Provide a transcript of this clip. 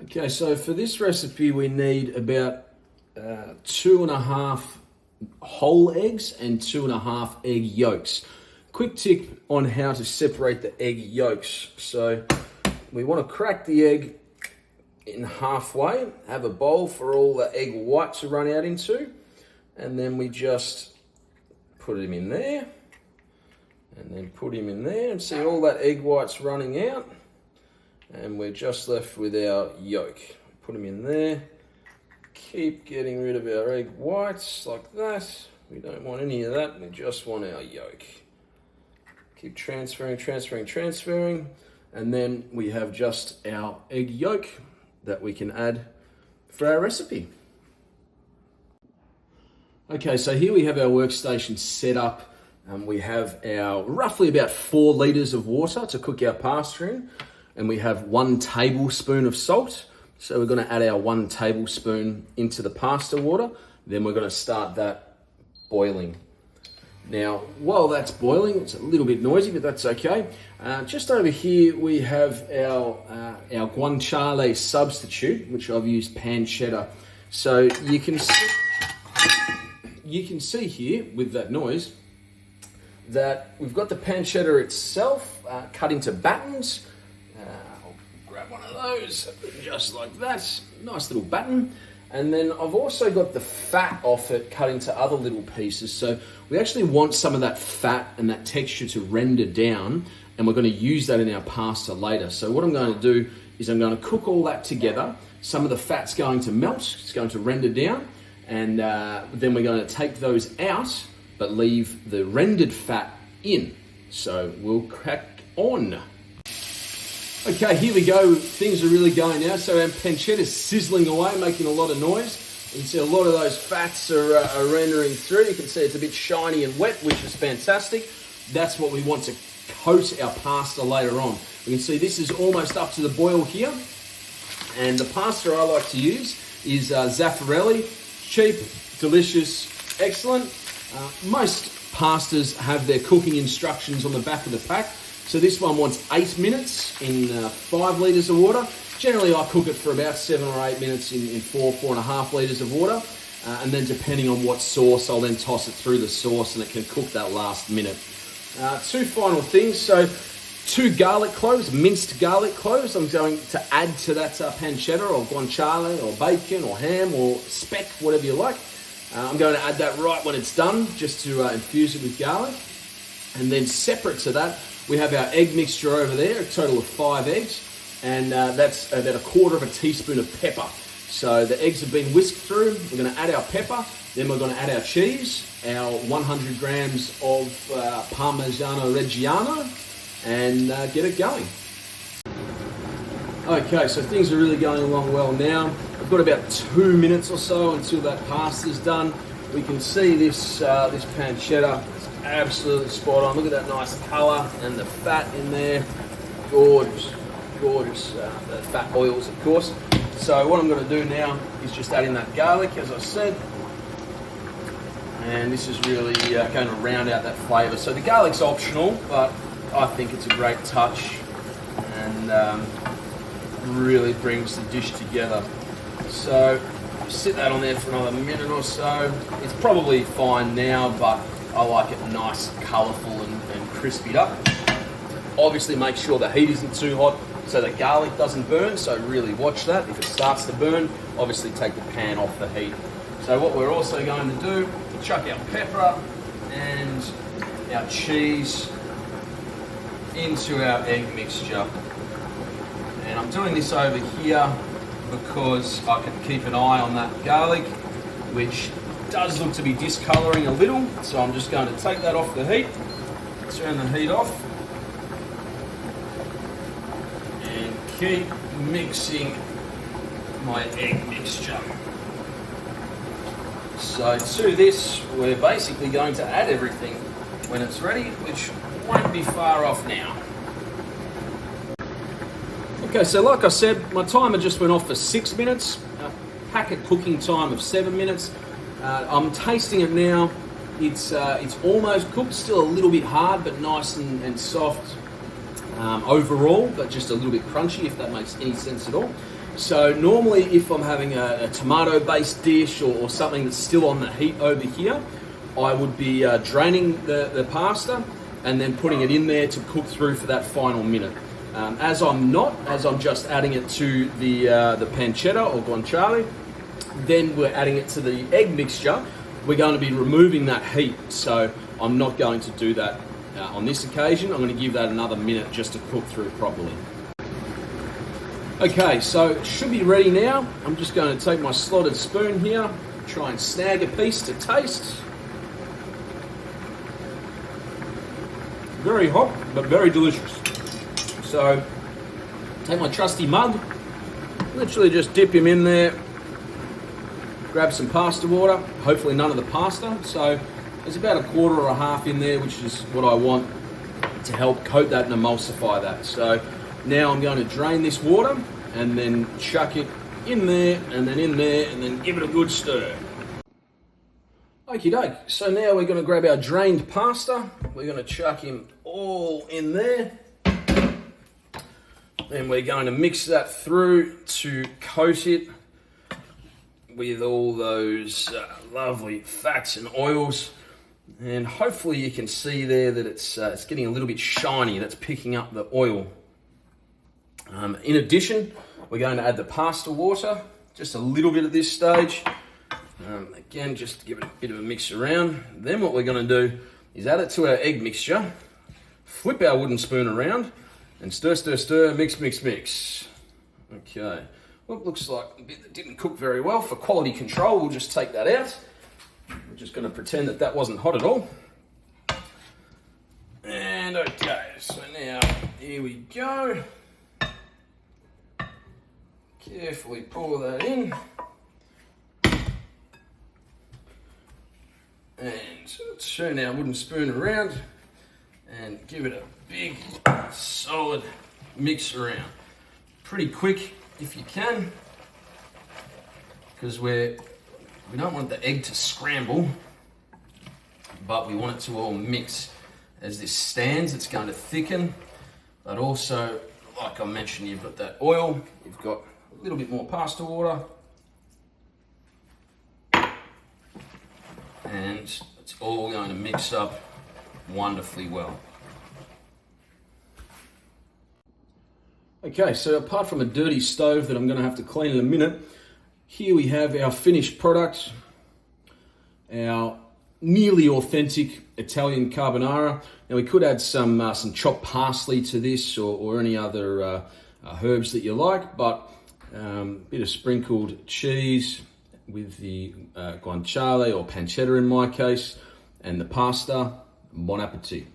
Okay, so for this recipe we need about 2.5 whole eggs and 2.5 egg yolks. Quick tip on how to separate the egg yolks. So we want to crack the egg in halfway, have a bowl for all the egg white to run out into, and then we just put him in there, and then put him in there, and see all that egg white's running out, and we're just left with our yolk. Put them in there, keep getting rid of our egg whites like that. We don't want any of that, we just want our yolk. Keep transferring, and then we have just our egg yolk that we can add for our recipe. Okay, so here we have our workstation set up. We have our roughly about 4 litres of water to cook our pasta in, and we have 1 tablespoon of salt. So we're going to add our 1 tablespoon into the pasta water. Then we're going to start that boiling. Now, while that's boiling, it's a little bit noisy, but that's okay. Just over here, we have our guanciale substitute, which I've used pancetta. So you can see here with that noise that we've got the pancetta itself cut into battens. I'll grab one of those, just like that. Nice little batten. And then I've also got the fat off it cut into other little pieces. So we actually want some of that fat and that texture to render down, and we're going to use that in our pasta later. So what I'm going to do is I'm going to cook all that together. Some of the fat's going to melt, it's going to render down, and then we're going to take those out, but leave the rendered fat in. So we'll crack on. Okay, here we go. Things are really going now. So our pancetta is sizzling away, making a lot of noise. You can see a lot of those fats are rendering through. You can see it's a bit shiny and wet, which is fantastic. That's what we want to coat our pasta later on. You can see this is almost up to the boil here. And the pasta I like to use is zaffarelli. Cheap, delicious, excellent. Most pastas have their cooking instructions on the back of the pack. So this one wants 8 minutes in 5 litres of water. Generally I cook it for about 7 or 8 minutes in 4.5 litres of water. And then depending on what sauce, I'll then toss it through the sauce and it can cook that last minute. 2 final things. So 2 garlic cloves, minced garlic cloves, I'm going to add to that pancetta or guanciale or bacon or ham or speck, whatever you like. I'm going to add that right when it's done, just to infuse it with garlic. And then separate to that, we have our egg mixture over there, a total of 5 eggs, and that's about 1/4 teaspoon of pepper. So the eggs have been whisked through. We're going to add our pepper, then we're going to add our cheese, our 100 grams of parmigiano reggiano, and get it going. Okay, so things are really going along well now. I've got about 2 minutes or so until that pasta's done. We can see this pancetta is absolutely spot on. Look at that nice colour and the fat in there. Gorgeous, gorgeous. The fat oils, of course. So what I'm going to do now is just add in that garlic, as I said. And this is really going to round out that flavour. So the garlic's optional, but I think it's a great touch and really brings the dish together. So sit that on there for another minute or so. It's probably fine now, but I like it nice, colourful and crispied up. Obviously make sure the heat isn't too hot so the garlic doesn't burn, so really watch that. If it starts to burn, obviously take the pan off the heat. So what we're also going to do is chuck our pepper and our cheese into our egg mixture. And I'm doing this over here because I can keep an eye on that garlic, which does look to be discolouring a little. So I'm just going to take that off the heat, turn the heat off, and keep mixing my egg mixture. So to this, we're basically going to add everything when it's ready, which won't be far off now. Okay, so like I said, my timer just went off for 6 minutes, packet cooking time of 7 minutes. I'm tasting it now. It's almost cooked, still a little bit hard, but nice and soft overall, but just a little bit crunchy, if that makes any sense at all. So normally if I'm having a tomato-based dish or something that's still on the heat over here, I would be draining the pasta and then putting it in there to cook through for that final minute. As I'm just adding it to the pancetta or guanciale, then we're adding it to the egg mixture. We're going to be removing that heat, so I'm not going to do that on this occasion. I'm going to give that another minute just to cook through properly. Okay, so it should be ready now. I'm just going to take my slotted spoon here, try and snag a piece to taste. Very hot, but very delicious. So, take my trusty mug, literally just dip him in there, grab some pasta water, hopefully none of the pasta. So, there's about a quarter or a half in there, which is what I want to help coat that and emulsify that. So, now I'm going to drain this water and then chuck it in there and then in there and then give it a good stir. Okie doke, so now we're going to grab our drained pasta, we're going to chuck him all in there, then we're going to mix that through to coat it with all those lovely fats and oils, and hopefully you can see there that it's getting a little bit shiny, that's picking up the oil. In addition, we're going to add the pasta water, just a little bit at this stage. Again, just to give it a bit of a mix around. Then what we're going to do is add it to our egg mixture, flip our wooden spoon around, and stir, stir, stir, mix, mix, mix. Okay, well, it looks like a bit that didn't cook very well. For quality control, we'll just take that out. We're just going to pretend that that wasn't hot at all. And okay, so now here we go. Carefully pour that in. And turn our wooden spoon around and give it a big, solid mix around. Pretty quick if you can, because we don't want the egg to scramble, but we want it to all mix. As this stands, it's going to thicken, but also, like I mentioned, you've got that oil, you've got a little bit more pasta water, and it's all going to mix up wonderfully well. Okay, so apart from a dirty stove that I'm going to have to clean in a minute, here we have our finished product, our nearly authentic Italian carbonara. Now we could add some chopped parsley to this or any other herbs that you like, but a bit of sprinkled cheese with the guanciale or pancetta in my case, and the pasta. Bon appetit.